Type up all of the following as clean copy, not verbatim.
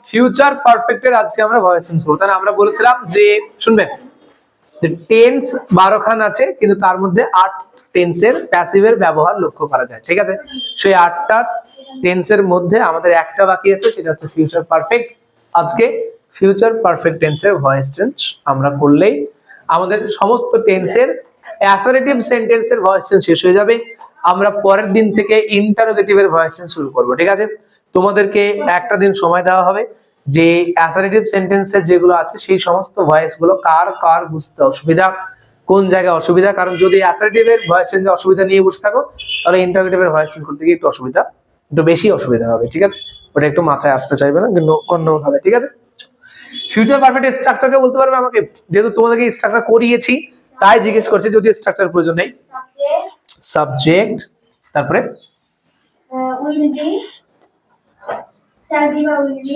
Future পারফেক্টের আজকে আমরা voice change করব। তাহলে আমরা বলেছিলাম যে শুনবেন যে টেন্স 12 খান আছে, কিন্তু তার মধ্যে 8 টেন্সের প্যাসিভের ব্যবহার লক্ষ্য করা যায়। ঠিক আছে, সেই 8টা টেন্সের মধ্যে আমাদের একটা বাকি আছে, সেটা হচ্ছে ফিউচার পারফেক্ট। আজকে ফিউচার পারফেক্ট টেন্সের ভয়েস চেঞ্জ আমরা করলেই আমাদের সমস্ত টেন্সের অ্যাসারেটিভ সেন্টেন্সের ভয়েস চেঞ্জ শেষ হয়ে যাবে। আমরা পরের দিন থেকে ইন্টারোগেটিভের ভয়েস চেঞ্জ শুরু করব। ঠিক আছে, তোমাদেরকে একটা দিন সময় দেওয়া হবে যে অ্যাসারেটিভ সেন্টেন্সের যেগুলো আছে সেই সমস্ত ভয়েস গুলো কার কার বুঝতে অসুবিধা, কোন জায়গায় অসুবিধা। কারণ যদি অ্যাসারেটিভের ভয়েস চেঞ্জে অসুবিধা নিয়ে বসে থাকো, তাহলে ইন্টারোগেটিভের ভয়েস চেঞ্জ করতে গিয়ে একটু বেশি অসুবিধা হবে। ঠিক আছে, ওটা একটু মাথায় আসতে চাইবে না, কিন্তু অন্যভাবে। ঠিক আছে, ফিউচার পারফেক্ট স্ট্রাকচারটা বলতে পারবে আমাকে? যেহেতু তোমাদেরকে স্ট্রাকচার করিয়েছি তাই জিজ্ঞেস করছি, যদি স্ট্রাকচার প্রয়োজন নেই। সাবজেক্ট, তারপরে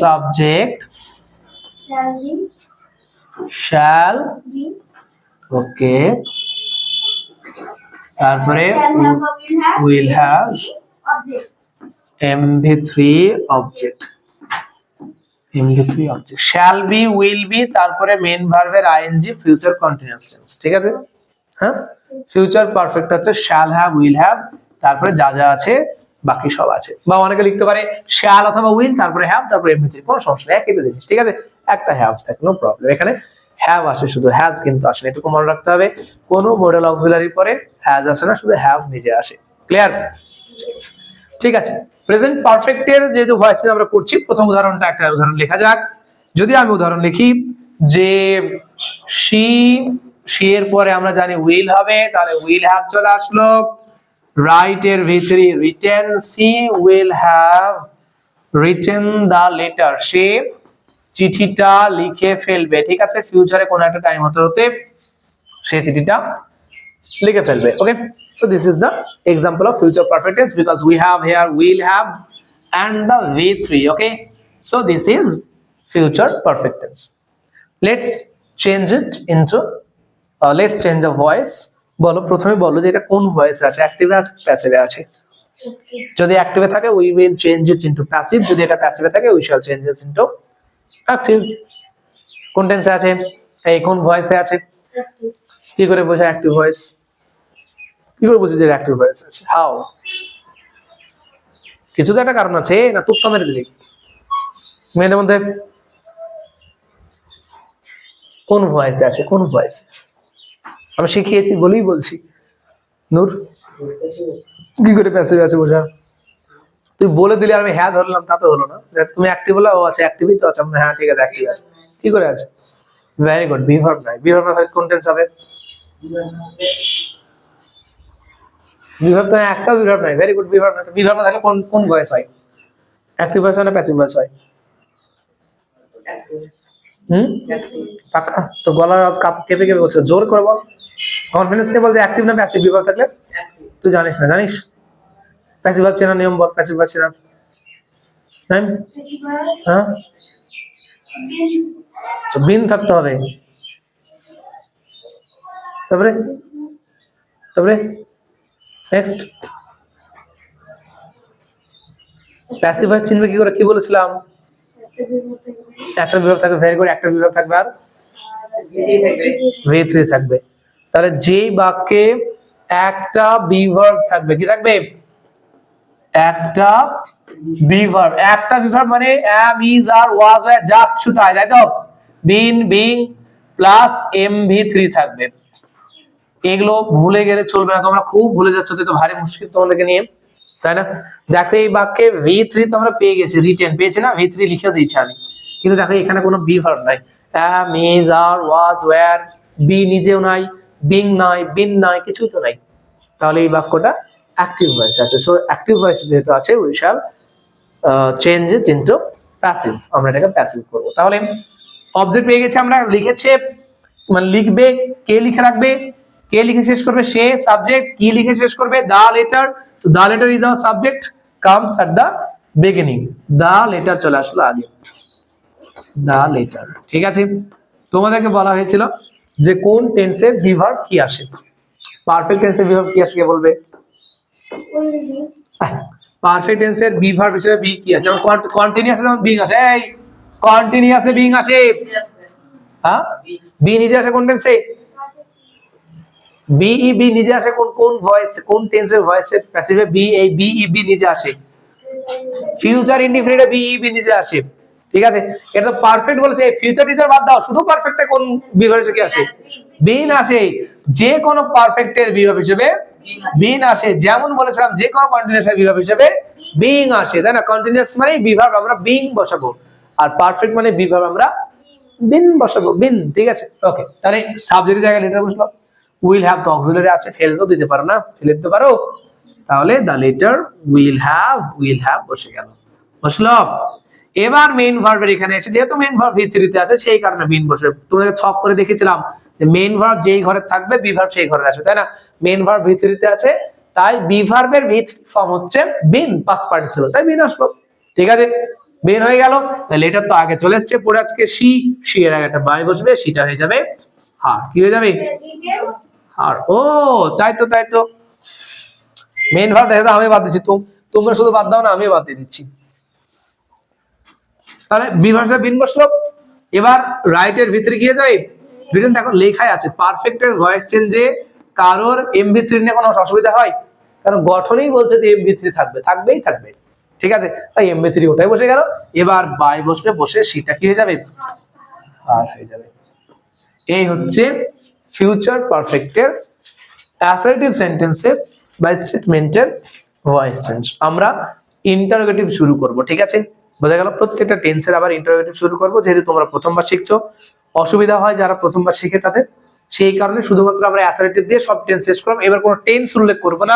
সাবজেক্ট, shall, ওকে, তারপরে will have, mv3 object, mv3 object, shall be, will be, তারপরে মেইন ভার্বের ing, ফিউচার কন্টিনিউয়াস টেন্স। ঠিক আছে, হ্যাঁ, ফিউচার পারফেক্ট হচ্ছে shall have, will have, তারপরে যা যা আছে বাকি সব আছে। বা অনেকে লিখতে পারে shall অথবা will, তারপরে have, তারপরে mv3, কোনো সমস্যা নেই, একই তো জিনিস। ঠিক আছে, একটা have থাকে, নো প্রবলেম। এখানে have আসে, শুধু has কিন্তু আসে না, এটুকু মনে রাখতে হবে। কোনো মডেল অক্সিলারি পরে has আসে না, শুধু have নিজে আসে। ক্লিয়ার? ঠিক আছে, প্রেজেন্ট পারফেক্টের যেহেতু ভয়েস চেঞ্জ আমরা করছি, প্রথম উদাহরণটা একটা উদাহরণ লেখা যাক। যদি আমি উদাহরণ লিখি যে she, she এর পরে আমরা জানি will হবে, তাহলে will have চলে আসলো। রাইট এর ভিতরে written, she will have written the letter, সে চিঠিটা লিখে ফেলবে। ঠিক আছে, ফিউচারে কোন একটা টাইম হতে হতে সে চিঠিটা লিখে ফেলবে। ওকে, so this is the example of future perfect tense, because we have here will have and the v3. okay, so this is future perfect tense. Let's change it into let's change the voice. বলো, প্রথমে বলো যে এটা কোন voice আছে, অ্যাক্টিভে আছে প্যাসিভে আছে? যদি অ্যাক্টিভে থাকে we will change it into passive, যদি এটা প্যাসিভে থাকে we shall change it into active. কোন টেন্সে আছে, এই কোন ভয়েসে আছে? কি করে বোঝা অ্যাক্টিভ ভয়েস? কি করে বুঝি যে অ্যাক্টিভ ভয়েস আছে? হাউ? কিছু তো একটা কারণ আছে না, তুক্কা মেরে দিলি। মেয়েদের মধ্যে কোন ভয়েসে আছে, কোন ভয়েস? আমি শিখিয়েছি বলেই বলছি। নূর, কি করে প্যাসিভ আছে বোঝা? তুই বলে দিলে আমি হ্যাঁ ধরলাম, তা তো হলো না। তুমি অ্যাক্টিভ বলে, ও আছে অ্যাক্টিভই তো আছে, হ্যাঁ ঠিক আছে অ্যাক্টিভ আছে। কি করে আছে? ভেরি গুড, বি ভার্ব নাই। বি ভার্ব না থাকলে কোন টেন্স হবে? বি ভার্ব তো একটা বি ভার্ব নাই। ভেরি গুড, বি ভার্ব না। বি ভার্ব না থাকলে কোন কোন ভয়েস হয়? অ্যাক্টিভ ভয়েস হয় না প্যাসিভ ভয়েস হয়? পাক্কা? তো গলার আওয়াজ কেঁপে কেঁপে বলছে, জোর করে বল, কনফিডেন্স নিয়ে বল যে অ্যাক্টিভ না প্যাসিভ বি ভার্ব থাকলে। তুই জানিস না? জানিস প্যাসিভ ভার্ব চেনার নিয়ম বল, প্যাসিভ ভার্ব চেনার। হ্যাঁ, বিন থাকতে হবে, তারপরে তারপরে নেক্সট প্যাসিভ ভয়েস চিনবে কি করে? কি বলেছিলাম? একটা বিভাগ থাকবে। ভেরি গুড, একটা বিভাগ থাকবে আর v3 থাকবে। তাহলে যেই বাক্যে একটা বিভার্ব থাকবে, কি থাকবে? একটা বিভার্ব। একটা বিভার্ব মানে am, is, are, was, were, যা কিছু তাই, তাই তো? been, being প্লাস mv3 থাকবে। এগুলো ভুলে গেলে চলবে না, তোমরা খুব ভুলে যাচ্ছ, তো ভারী মুশকিল তোমাদেরকে নিয়ে, তাই না? দেখো এই বাক্যে v3 তোমরা পেয়ে গেছি, রিটেন পেয়েছি না, v3 লিখে দিয়েছি আমি, কিন্তু দেখো এখানে কোনো বি ভার্ব নাই। am, is, are, was, were, be নিজেও নাই, বিং নাই, বিন নাই, কিছুই তো নাই। তাহলে এই বাক্যটা অ্যাক্টিভ ভয়েস আছে। সো অ্যাক্টিভ ভয়েস যেহেতু আছে, we shall change it into passive. আমরা এটাকে প্যাসিভ করব। তাহলে অবজেক্ট পেয়ে গেছি আমরা, লিখেছে মানে লিখবে, কে লিখে রাখবে, কে লিখে শেষ করবে? সে। সাবজেক্ট, কি লিখে শেষ করবে? The letter. So the letter is our subject, comes at the beginning. The letter চলে আসলো আগে, দা লেটার। ঠিক আছে, তোমাদেরকে বলা হয়েছিল যে কোন টেন্সে ভিভার্ব কি আসে। পারফেক্ট টেন্সের ভিভার্ব কি আসে কে বলবে? পারফেক্ট টেন্সের ভিভার্ব হিসেবে বি কি আছে? যেমন কন্টিনিউয়াস, যেমন বিং আসে। এই কন্টিনিউয়াসে বিং আসে, হ্যাঁ বি নিজে আসে কোন টেন্সে, বিইবি নিজে আসে কোন কোন ভয়েস, কোন টেন্সের ভয়েসে প্যাসিভে বি এই বিইবি নিজে আসে, ফিউচার ইনডিফিনিটে বিইবি নিজে আসে, ঠিক আছে। এটা তো পারফেক্ট বলেছে, ফিউচার টিচার বাদ দাও, শুধু পারফেক্টে কোন বিভাগ হিসেবে আসে, বিন আসে, যে কোন পারফেক্টের বিভাগ হিসেবে বিন আসে, যেমন বলেছিলাম যে কোন কন্টিনিউয়াসের বিভাগ হিসেবে বিং আসে, তাই না। কন্টিনিউয়াস মানে বিভাগ আমরা বিং বসাবো, আর পারফেক্ট মানে বিভাগ আমরা বিন বসাবো, বিন, ঠিক আছে। ওকে, তাহলে সাবজেক্টের জায়গায় লেটার বসলো, উইল হ্যাভ তো অক্সিলারি আছে, ফেল তো দিতে পারো না, ফেলে দিতে পারো, তাহলে দা লেটার উইল হ্যাভ বসে গেল, বসলো। এবার মেইন ভার্বের এখানে এসে, যেহেতু মেইন ভার্ব ভি3 তে আছে সেই কারণে বিন বসবে। তোমাদের ছক করে দেখেছিলাম যে মেইন ভার্ব যেই ঘরে থাকবে বি ভার্ব সেই ঘরে আসবে, তাই না। মেইন ভার্ব ভি3 তে আছে, তাই বি ভার্বের ভি3 ফর্ম হচ্ছে বিন, পাস্ট পার্টিসিপল, তাই বিন আসলো, ঠিক আছে। বিন হয়ে গেল, তাহলে এটা তো আগে চলে এসেছে, পরে আজকে সি এর আগে একটা বাই বসবে, সিটা হয়ে যাবে হার, কি হয়ে যাবে হার। ও তাই তো মেইন ভার্ব দেখো আমি বাদ দিচ্ছি, তোমরা শুধু বাদ দাও না, আমি বাদ দিয়ে দিচ্ছি। তাহলে বি ভার্সে বিন বসলো। এবার রাইটের ভিতরে গিয়ে যাই, রিটেন দেখো লেখাই আছে পারফেক্টের ভয়েস চেঞ্জে কারোর এমভি3 নিয়ে কোনো অসুবিধা হয়, কারণ গঠনেই বলছে যে এমভি3 থাকবেই থাকবে, ঠিক আছে। তাই এমভি3 ওটাই বসে গেল। এবার বাই বসলে বসে সিটা কি হয়ে যাবে আর হয়ে যাবে। এই হচ্ছে ফিউচার পারফেক্টের অ্যাসার্টিভ সেন্টেন্সের বা স্টেটমেন্টের ভয়েস চেঞ্জ। আমরা ইন্টারোগেটিভ শুরু করব, ঠিক আছে, বোঝা গেল। প্রত্যেকটা টেন্সের আবার ইন্টারোগেটিভ শুরু করব, যেহেতু তোমরা প্রথমবার শিখছো, অসুবিধা হয় যারা প্রথমবার শিখে তাদের, সেই কারণে শুধুমাত্র আমরা অ্যাসার্টিভ দিয়ে সব টেন্স শেষ করব। এবার কোনো টেন্স উল্লেখ করব না,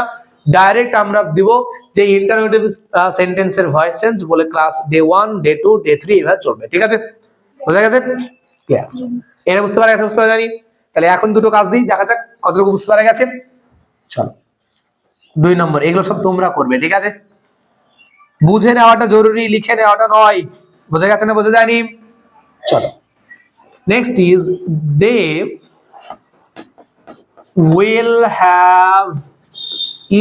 ডাইরেক্ট আমরা দিব যে ইন্টারোগেটিভ সেন্টেন্সের ভয়েস চেঞ্জ বলে ক্লাস ডে 1 ডে 2 ডে 3 এভাবে চলবে, ঠিক আছে, বোঝা গেছে, ক্লিয়ার। এটা বুঝতে পারা গেছে, বুঝতে পারা জানি। তাহলে এখন দুটো কাজ দিই, দেখা যাক কতটুকু বুঝতে পারা গেছে। চলো 2 নম্বর, এগুলো সব তোমরা করবে, ঠিক আছে। বুঝে নেওয়াটা জরুরি, লিখে নেওয়াটা নয়, বোঝা গেছে না, বোঝা যায়নি। চলো next is they will have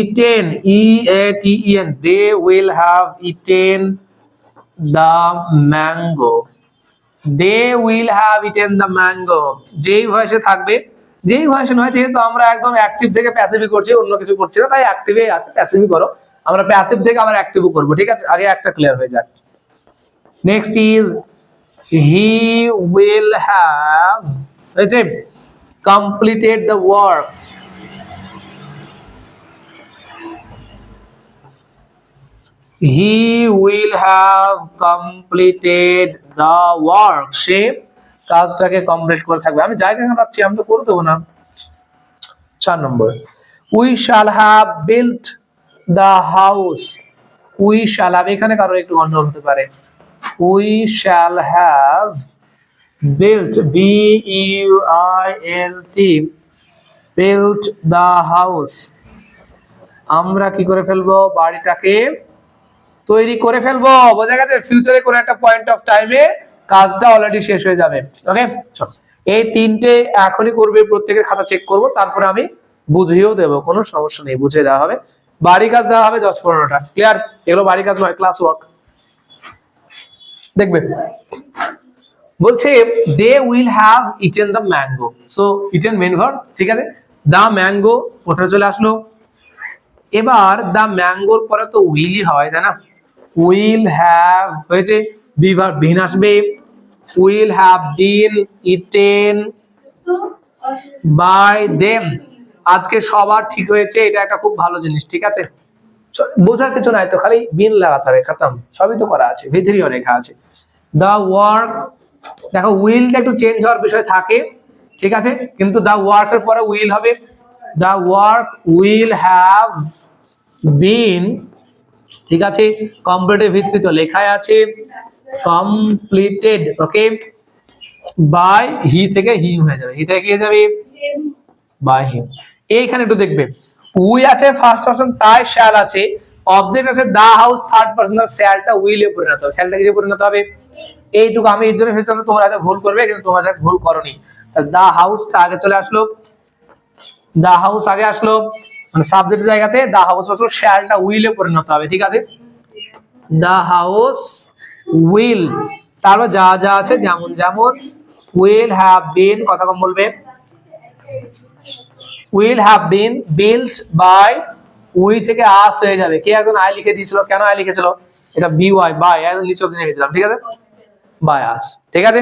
eaten, EATEN, they will have eaten the mango, they will have eaten the mango, যেই ভয়েসে থাকবে, যেই ভয়েসে নয়, যেহেতু আমরা একদম অ্যাক্টিভ থেকে প্যাসিভি করছি, অন্য কিছু করছি না, তাই অ্যাক্টিভে আছে, প্যাসিভি করো, আমরা প্যাসিভ থেকে আবার অ্যাক্টিভও করব, ঠিক আছে। আগে একটা ক্লিয়ার হয়ে যাক। Next is he will have, হয়েছে, completed the work, he will have completed the work, সে কাজটাকে কমপ্লিট করে থাকবে। আমি জায়গা ভাবছি, আমি তো করে দেবো না। 4 নম্বর, we shall have built the house, we shall have, এখানে কারোর একটু গন্ডগোল হতে পারে, we shall have built, BUILT, built the house, আমরা কি করে ফেলবো, বাড়িটাকে তৈরি করে ফেলবো, বোঝা গেছে। ফিউচারে কোন একটা পয়েন্ট অফ টাইমে কাজটা অলরেডি শেষ হয়ে যাবে, ওকে। চল এই তিনটে এখনই করবে, প্রত্যেকের খাতা চেক করব, তারপরে আমি বুঝিয়েও দেবো, কোনো সমস্যা নেই, বুঝিয়ে দেওয়া হবে। বাড়ি কাজ দেওয়া হবে 10-15টা, ক্লিয়ার। এগুলো বাড়ি কাজ নয়, ক্লাস ওয়ার্ক। দেখবে বলছে they will have eaten the mango, so eaten main verb, ঠিক আছে। দা ম্যাঙ্গো কোথায় চলে আসলো, এবার দা ম্যাঙ্গোর পরে তো উইলই হয়, তাই না। উইল হ্যাভ হয়েছে, বি ভার্ব বিন আসবে, will have been eaten by them. আজকে সবার ঠিক হয়েছে, এটা একটা খুব ভালো জিনিস, ঠিক আছে। বোঝার কিছু নাই তো, খালি বিন লাগাতে হবে, খতম, সবই তো করা আছে, ভিতরেও লেখা আছে। দা ওয়ার্ক, দেখো উইলটা একটু চেঞ্জ হওয়ার বিষয় থাকে, ঠিক আছে, কিন্তু দা ওয়ার্কের পরে উইল হবে। The work will have been, ঠিক আছে, কমপ্লিটেড ভিতরে তো লেখাই আছে কমপ্লিটেড, ওকে, বাই হি থেকে হিম হয়ে যাবে, হি থেকে কি হয়ে যাবে বাই হিম। এইখানে একটু দেখবে উই আছে ফার্স্ট পারসন, তাই শ্যাল আছে, অবজেক্ট আছে দা হাউস থার্ড পারসন, শ্যালটা উইলে পরিণত হবে, শ্যালটা কিসে পরিণত হবে, এইটুকু আমি এর জন্য ভেবেছিলাম তোমরা হয়তো ভুল করবে, কিন্তু তোমরা যা ভুল করনি। তাহলে দা হাউসটা আগে চলে আসলো, দা হাউস আগে আসলো, মানে সাবজেক্টের জায়গাতে দা হাউস আসলো, শ্যালটা উইলে পরিণত হবে, ঠিক আছে। দা হাউস উইল তারপর যা যা আছে যেমন যেমন will have been, কথা কম বলবে, will have been built by, we থেকে us হয়ে যাবে, কে একজন আই লিখে দিয়েছিল, কেন আই লিখেছিল, এটা by by একদম নিচে অবধি লিখে দিলাম, ঠিক আছে, by us, ঠিক আছে,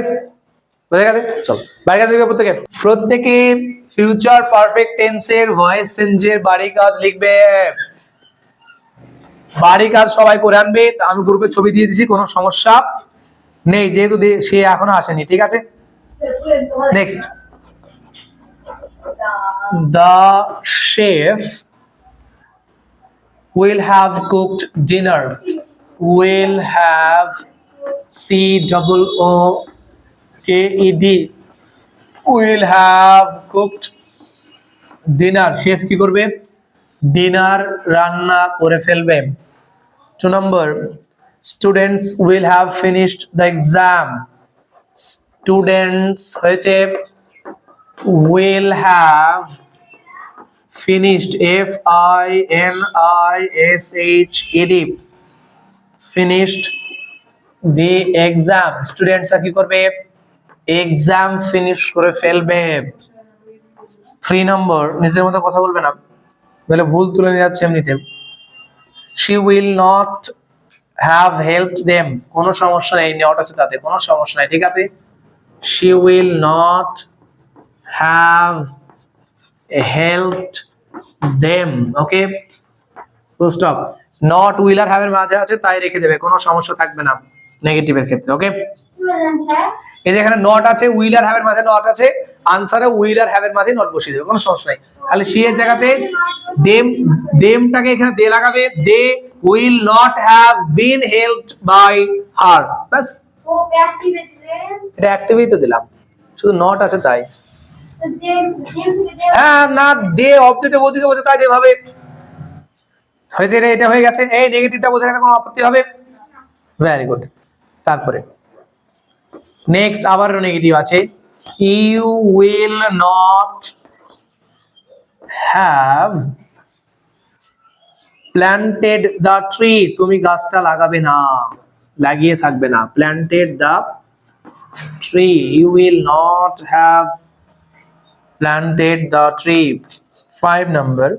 বুঝে গেছে। চলো বাড়ি কাজ লিখবে প্রত্যেকে, প্রত্যেকে ফিউচার পারফেক্ট টেন্সের ভয়েস চেঞ্জের বাড়ি কাজ লিখবে, বাড়ি কাজ সবাই করে আনবে। আমি গ্রুপে ছবি দিয়ে দিয়েছি, কোনো সমস্যা নেই, যেহেতু সে এখনো আসেনি, ঠিক আছে। Next, the chef will have cooked dinner, will have COOKED, will have cooked dinner, chef কি করবে, ডিনার রান্না করে ফেলবে। 2 number, students will have finished the exam, students হয়েছে will have finished, FINISHED, finished the exam, students কি করবে, exam finish করে ফেলবে। 3 number, নিজের মতো কথা বলবে না, তাহলে ভুল তুলে নিয়ে যাচ্ছে এমনিতে। she will not have helped them, কোনো সমস্যা নেই, নট আছে তাতে কোনো সমস্যা নাই, ঠিক আছে, she will not have helped them, okay, full stop. Not will আর হ্যাভ এর মাঝে আছে তাই রেখে দেবে, কোনো সমস্যা থাকবে না নেগেটিভের ক্ষেত্রে, ওকে। এই যে এখানে নট আছে, উইল আর হ্যাভ এর মাঝে নট আছে, আনসারে উইল আর হ্যাভ এর মাঝে নট বসিয়ে দেবে, কোনো সমস্যা নাই, খালি সি এর জায়গাতে দেমটাকে এখানে দে লাগাবে, they will not have been helped by her, বাস। এটা অ্যাক্টিভই তো দিলাম, শুধু নট আছে তাই, হ্যাঁ না দে অবজেক্টে ওদিকে বসে তাই যেভাবে হয়েছে, এটা হয়ে গেছে, এই নেগেটিভটা বোঝা গেছে, কোনো আপত্তি হবে, ভেরি গুড। তারপরে নেক্সট আবার নেগেটিভ আছে, you will not have planted the tree, তুমি গাছটা লাগাবে না, লাগিয়ে থাকবে না, planted the tree, you will not have planted the tree। 5 number,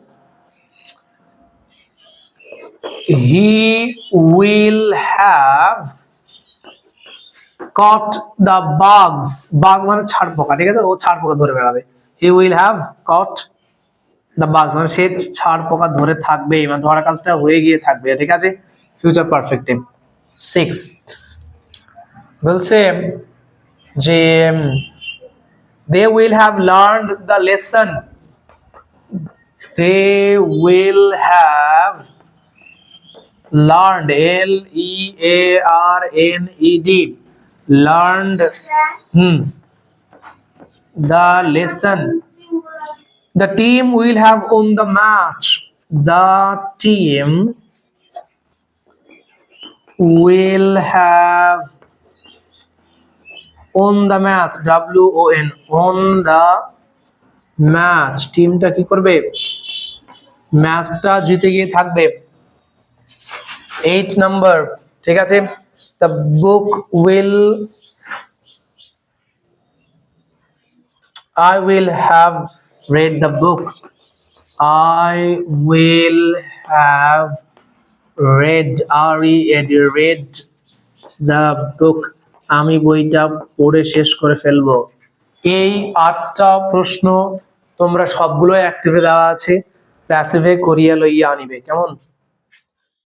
he will have caught the bugs, bug মানে ছাড় পোকা, ঠিক আছে, ও ছাড় পোকা ধরে বেড়াবে, he will have caught the bugs মানে সে ছাড় পোকা ধরে থাকবে, মানে ধরার কাজটা হয়ে গিয়ে থাকবে, ঠিক আছে, ফিউচার পারফেক্ট। 6 বলছে যে they will have learned the lesson, they will have learned, LEARNED, learned the lesson, the team will have won the match, the team will have on the match, WON, on the match, টিমটা কি করবে, ম্যাচটা জিতে গিয়ে থাকবে। 8 number, ঠিক আছে, the book will, I will have read the book, I will have read, read the book, আমি বইটা পড়ে শেষ করে ফেলবো। এই 8টা প্রশ্ন তোমরা সবগুলো অ্যাক্টিভে দেওয়া আছে, প্যাসিভে করিয়া লইয়া আনিবে, কেমন।